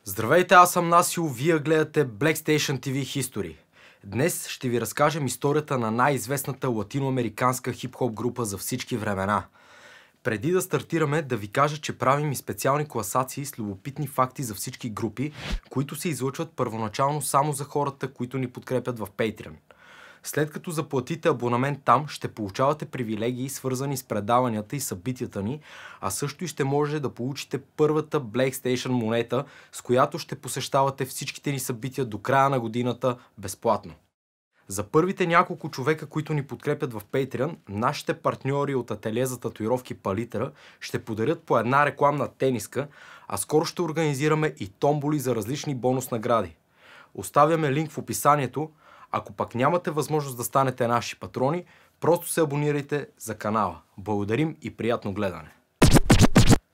Здравейте, аз съм Насил, вие гледате Black Station TV History. Днес ще ви разкажем историята на най-известната латиноамериканска хип-хоп група за всички времена. Преди да стартираме, да ви кажа, че правим и специални класации с любопитни факти за всички групи, които се излъчват първоначално само за хората, които ни подкрепят в Patreon. След като заплатите абонамент там, ще получавате привилегии, свързани с предаванията и събитията ни, а също и ще можете да получите първата Black Station монета, с която ще посещавате всичките ни събития до края на годината безплатно. За първите няколко човека, които ни подкрепят в Patreon, нашите партньори от ателие за татуировки Палитра ще подарят по една рекламна тениска, а скоро ще организираме и томболи за различни бонус награди. Оставяме линк в описанието. Ако пък нямате възможност да станете наши патрони, просто се абонирайте за канала. Благодарим и приятно гледане!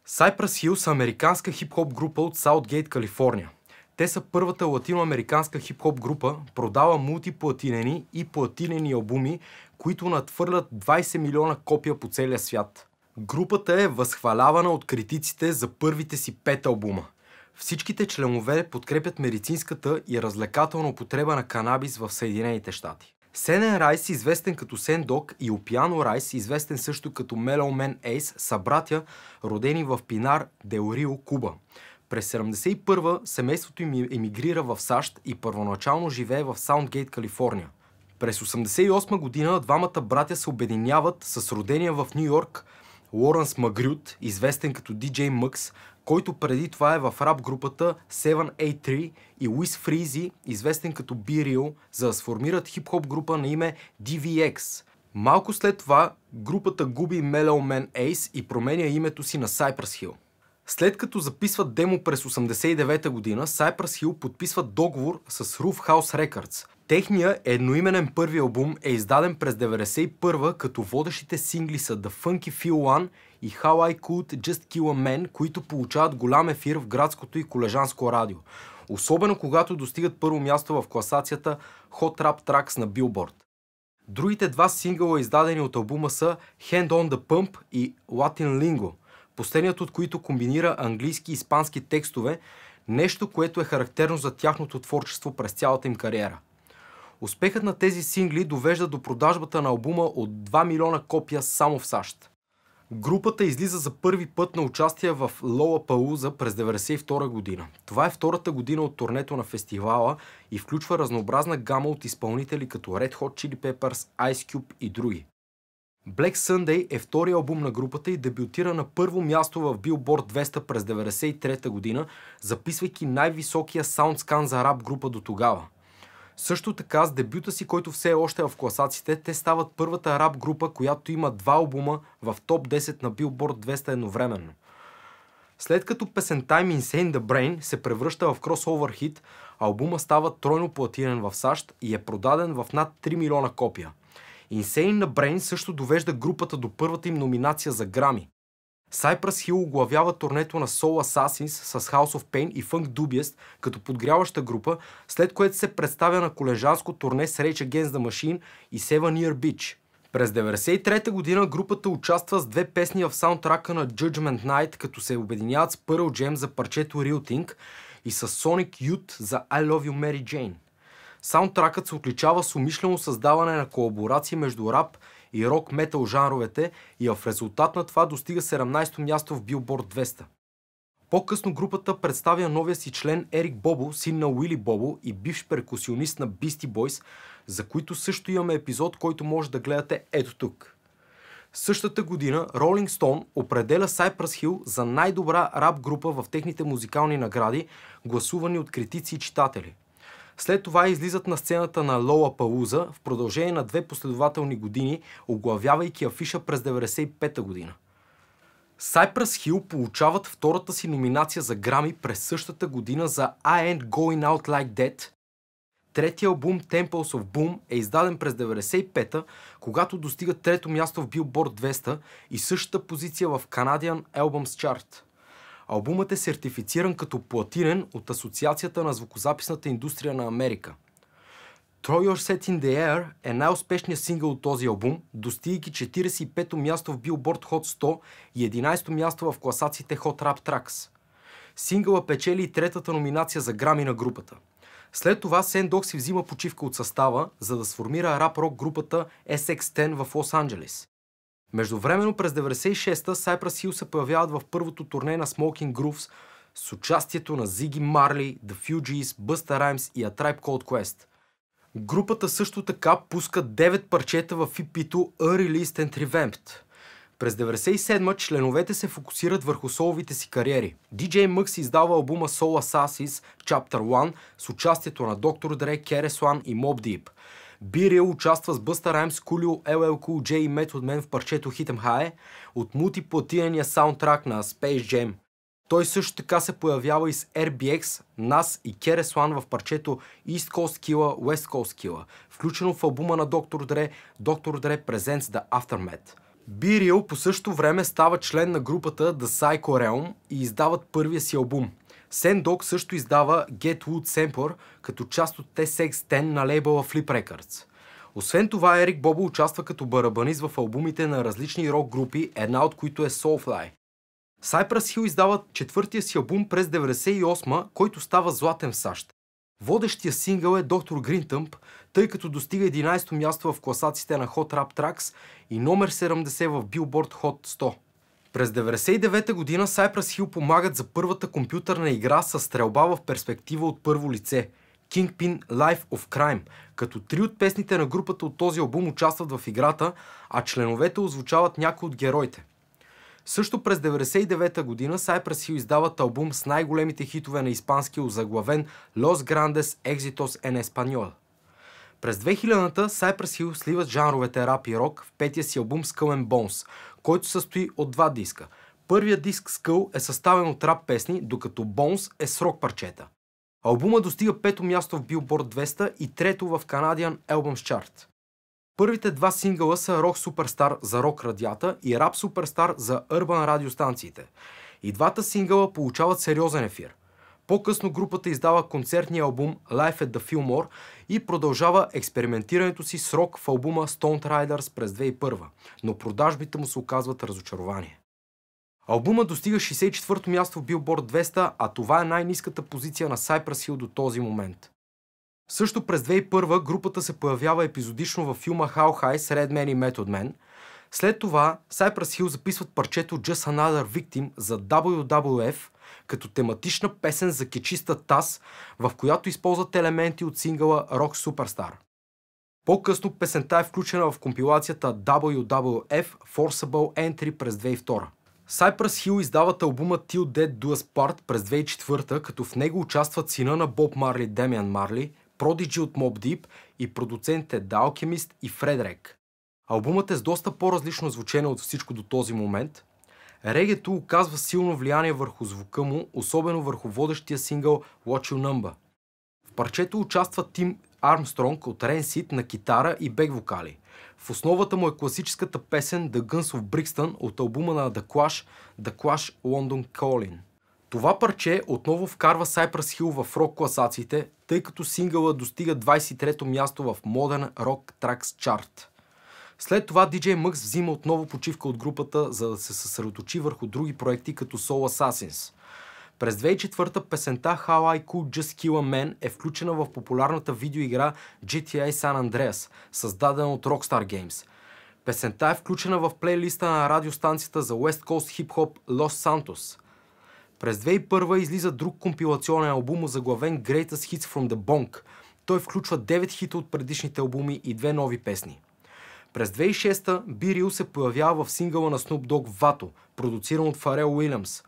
Cypress Hill са американска хип-хоп група от Саутгейт, Калифорния. Те са първата латиноамериканска хип-хоп група, продала мултиплатинени и платинени албуми, които надхвърлят 20 милиона копия по целия свят. Групата е възхвалявана от критиците за първите си 5 албума. Всичките членове подкрепят медицинската и развлекателна употреба на канабис в Съединените щати. Сенен Райс, известен като Сен Дог, и Опиано Райс, известен също като Mellow Man Ace, са братя, родени в Пинар Дел Рио, Куба. През 1971 семейството им емигрира в САЩ и първоначално живее в Саундгейт, Калифорния. През 1988 година двамата братя се обединяват с родения в Ню Йорк Лоренс Магрют, известен като DJ Mux, който преди това е в рап групата 783, и Луис Фризи, известен като Be Real, за да сформират хип-хоп група на име DVX. Малко след това групата губи Mellow Man Ace и променя името си на Cypress Hill. След като записват демо през 1989 година, Cypress Hill подписват договор с Rough House Records. Техният едноименен първи албум е издаден през 1991, като водещите сингли са The Funky Feel One и How I Could Just Kill a Man, които получават голям ефир в градското и колежанско радио. Особено когато достигат първо място в класацията Hot Rap Tracks на Billboard. Другите два сингъла, издадени от албума, са Hand on the Pump и Latin Lingo, последният от които комбинира английски и испански текстове, нещо, което е характерно за тяхното творчество през цялата им кариера. Успехът на тези сингли довежда до продажбата на албума от 2 милиона копия само в САЩ. Групата излиза за първи път на участие в Лолапалуза през 1992 година. Това е втората година от турнето на фестивала и включва разнообразна гама от изпълнители като Red Hot Chili Peppers, Ice Cube и други. Black Sunday е втория албум на групата и дебютира на първо място в Billboard 200 през 1993 година, записвайки най-високия саундскан за рап група до тогава. Също така, с дебюта си, който все още е в класациите, те стават първата рап група, която има 2 албума в топ 10 на Billboard 200 едновременно. След като песента им Insane the Brain се превръща в кросовър хит, албума става тройно платинен в САЩ и е продаден в над 3 милиона копия. Insane the Brain също довежда групата до първата им номинация за Грами. Cypress Hill оглавява турнето на Soul Assassins с House of Pain и Funk Dubious като подгряваща група, след което се представя на колежанско турне с Rage Against the Machine и Seven Year Beach. През 1993 година групата участва с 2 песни в саундтрака на Judgment Night, като се обединяват с Pearl Jam за парчето Real Thing и с Sonic Youth за I Love You Mary Jane. Саундтракът се отличава с умишлено създаване на колаборации между рап и рок-метал жанровете и в резултат на това достига 17-то място в Billboard 200. По-късно групата представя новия си член Ерик Бобо, син на Уили Бобо и бивш перкусионист на Beastie Boys, за които също имаме епизод, който може да гледате ето тук. Същата година Rolling Stone определя Cypress Hill за най-добра рап група в техните музикални награди, гласувани от критици и читатели. След това излизат на сцената на Лолапалуза в продължение на 2 последователни години, оглавявайки афиша през 1995 година. Cypress Hill получават втората си номинация за Грами през същата година за I Ain't Going Out Like That. Третия албум Temples of Boom е издаден през 1995, когато достига 3-то място в Billboard 200 и същата позиция в Canadian Albums Chart. Албумът е сертифициран като платинен от Асоциацията на звукозаписната индустрия на Америка. Throw Your Set in the Air е най-успешният сингъл от този албум, достигайки 45-то място в Billboard Hot 100 и 11-то място в класациите Hot Rap Tracks. Сингъла печели и третата номинация за Грами на групата. След това Сендок си взима почивка от състава, за да сформира рап-рок групата SX10 в Лос-Анджелес. Междувременно през 96-та Cypress Hill се появяват в първото турне на Smoking Grooves с участието на Ziggy Marley, The Fugees, Busta Rhymes и A Tribe Called Quest. Групата също така пуска 9 парчета в EP-то Unreleased and Revamped. През 97-ма членовете се фокусират върху соловите си кариери. DJ Muggs издава албума Soul Assassins Chapter 1 с участието на Dr. Dre, KRS-One и Mobb Deep. B-Real участва с Busta Rhymes, Coolio, LL Cool J и Method Man в парчето Hit 'em High от мултиплатинения саундтрак на Space Jam. Той също така се появява и с RBX, Nas и KRS-One в парчето East Coast Killa, West Coast Killa, включено в албума на Dr. Dre Presents The Aftermath. B-Real по същото време става член на групата The Psycho Realm и издават първия си албум. Sendok също издава Get Wood Sampler като част от SX10 на лейбъла Flip Records. Освен това, Ерик Бобо участва като барабанист в албумите на различни рок групи, една от които е Soulfly. Cypress Hill издават четвъртия си албум през 98-ма, който става златен в САЩ. Водещия сингъл е Dr. Green Thumb, тъй като достига 11-то място в класациите на Hot Rap Tracks и номер 70 в Billboard Hot 100. През 99-та година Cypress Hill помагат за първата компютърна игра с стрелба в перспектива от първо лице – Kingpin Life of Crime, като 3 от песните на групата от този албум участват в играта, а членовете озвучават някои от героите. Също през 1999 година Cypress Hill издават албум с най-големите хитове на испански озаглавен Los Grandes Éxitos en Español. През 2000-та Cypress Hill сливат жанровете рап и рок в петия си албум Skull and Bones, който състои от 2 диска. Първият диск Skull е съставен от рап песни, докато Bones е с рок парчета. Албума достига 5-то място в Billboard 200 и 3-то в Canadian Albums Chart. Първите 2 сингъла са Rock Superstar за рок радията и Rap Superstar за урбан радиостанциите. И двата сингъла получават сериозен ефир. По-късно групата издава концертния албум Live at the Fillmore и продължава експериментирането си с рок в албума Stoned Riders през 2001, но продажбите му се оказват разочарование. Албумът достига 64-то място в Billboard 200, а това е най-ниската позиция на Cypress Hill до този момент. Също през 2001 групата се появява епизодично във филма How High с Redman и Method Man. След това Cypress Hill записват парчето Just Another Victim за WWF като тематична песен за кечиста таз, в която използват елементи от сингъла Rock Superstar. По-късно песента е включена в компилацията WWF Forcible Entry през 2002. Cypress Hill издават албума Till Death Do Us Part през 2004, като в него участват сина на Боб Марли, Демиан Марли, Prodigy от Mobb Deep и продуцентите The Alchemist и Fredwreck. Албумът е с доста по-различно звучене от всичко до този момент. Регето оказва силно влияние върху звука му, особено върху водещия сингъл What You Number. В парчето участва Тим Армстронг от Rancid на китара и бек вокали. В основата му е класическата песен The Guns of Brixton от албума на The Clash London Calling. Това парче отново вкарва Cypress Hill в рок класациите, тъй като сингъла достига 23-то място в Modern Rock Tracks Chart. След това DJ Muggs взима отново почивка от групата, за да се съсредоточи върху други проекти като Soul Assassins. През 2004 песента How I Could Just Kill a Man е включена в популярната видеоигра GTA San Andreas, създадена от Rockstar Games. Песента е включена в плейлиста на радиостанцията за West Coast Hip Hop Los Santos. През 2001 излиза друг компилационен албум, заглавен Greatest Hits from the Bonk. Той включва 9 хита от предишните албуми и 2 нови песни. През 2006 B-Real се появява в сингъла на Snoop Dogg Vato, продуциран от Фарел Уилямс.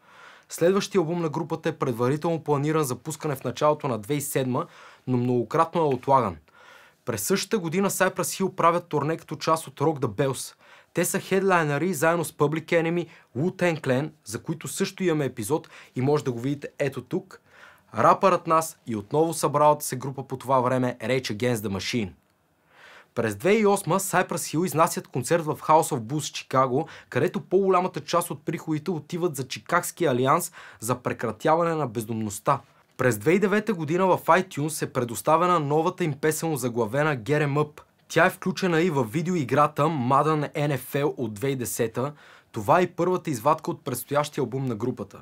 Следващия албум на групата е предварително планиран за пускане в началото на 2007, но многократно е отлаган. През същата година Cypress Hill правят турне като част от Rock the Bells. Те са хедлайнери заедно с Public Enemy, Wu-Tang Clan, за които също имаме епизод и може да го видите ето тук. Рапърът Nas и отново събралата се група по това време Rage Against the Machine. През 2008 Cypress Hill изнасят концерт в House of Blues, Чикаго, където по-голямата част от приходите отиват за Чикагския алианс за прекратяване на бездомността. През 2009 година в iTunes е предоставена новата им песен заглавена Get 'em Up. Тя е включена и във видеоиграта Madden NFL от 2010. Това е и първата извадка от предстоящия албум на групата.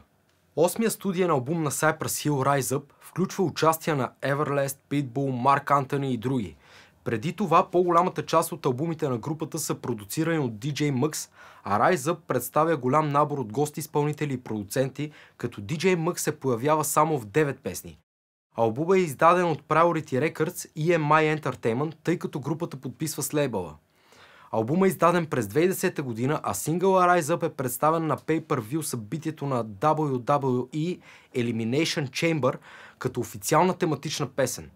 Осмият студиен албум на Cypress Hill, Rise Up, включва участия на Everlast, Pitbull, Марк Антони и други. Преди това по-голямата част от албумите на групата са продуцирани от DJ Muggs, а Rise Up представя голям набор от гости изпълнители и продуценти, като DJ Muggs се появява само в 9 песни. Албумът е издаден от Priority Records и EMI Entertainment, тъй като групата подписва с лейбъла. Албумът е издаден през 2010 година, а сингъла Rise Up е представен на Pay-Per-View събитието на WWE Elimination Chamber като официална тематична песен.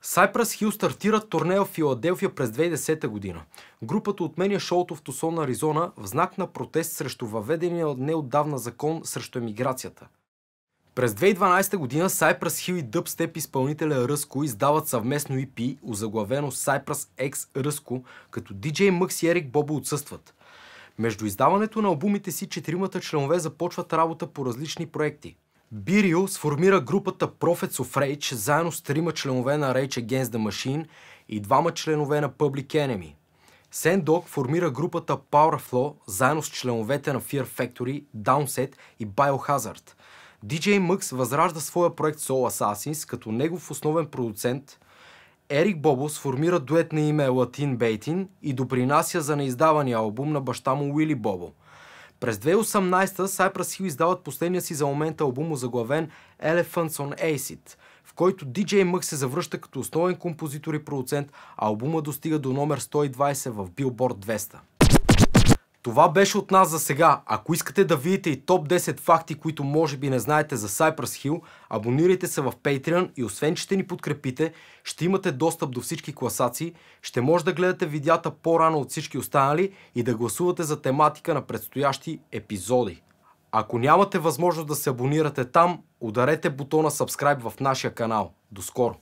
Cypress Hill стартира турне в Филаделфия през 2010 година. Групата отменя шоуто в Тусон, Аризона, в знак на протест срещу въведения неотдавна закон срещу емиграцията. През 2012 година Cypress Hill и дъбстеп изпълнителя Ръско издават съвместно EP, озаглавено Cypress X Ръско, като DJ Muggs и Ерик Бобо отсъстват. Между издаването на албумите си четиримата членове започват работа по различни проекти. Бирио сформира групата Prophets of Rage заедно с 3 членове на Rage Against the Machine и 2 членове на Public Enemy. Sendog формира групата Powerflow заедно с членовете на Fear Factory, Downset и Biohazard. DJ Muggs възражда своя проект Soul Assassins, като негов основен продуцент. Ерик Бобо сформира дует на име Latin Baiting и допринася за неиздавания албум на баща му Уили Бобо. През 2018 Cypress Hill издават последния си за момента албум, озаглавен Elephants on Acid, в който DJ Muggs се завръща като основен композитор и продуцент, а албума достига до номер 120 в Billboard 200. Това беше от нас за сега. Ако искате да видите и топ 10 факти, които може би не знаете за Cypress Hill, абонирайте се в Patreon и освен, че ще ни подкрепите, ще имате достъп до всички класации, ще може да гледате видеята по-рано от всички останали и да гласувате за тематика на предстоящи епизоди. Ако нямате възможност да се абонирате там, ударете бутона Subscribe в нашия канал. До скоро!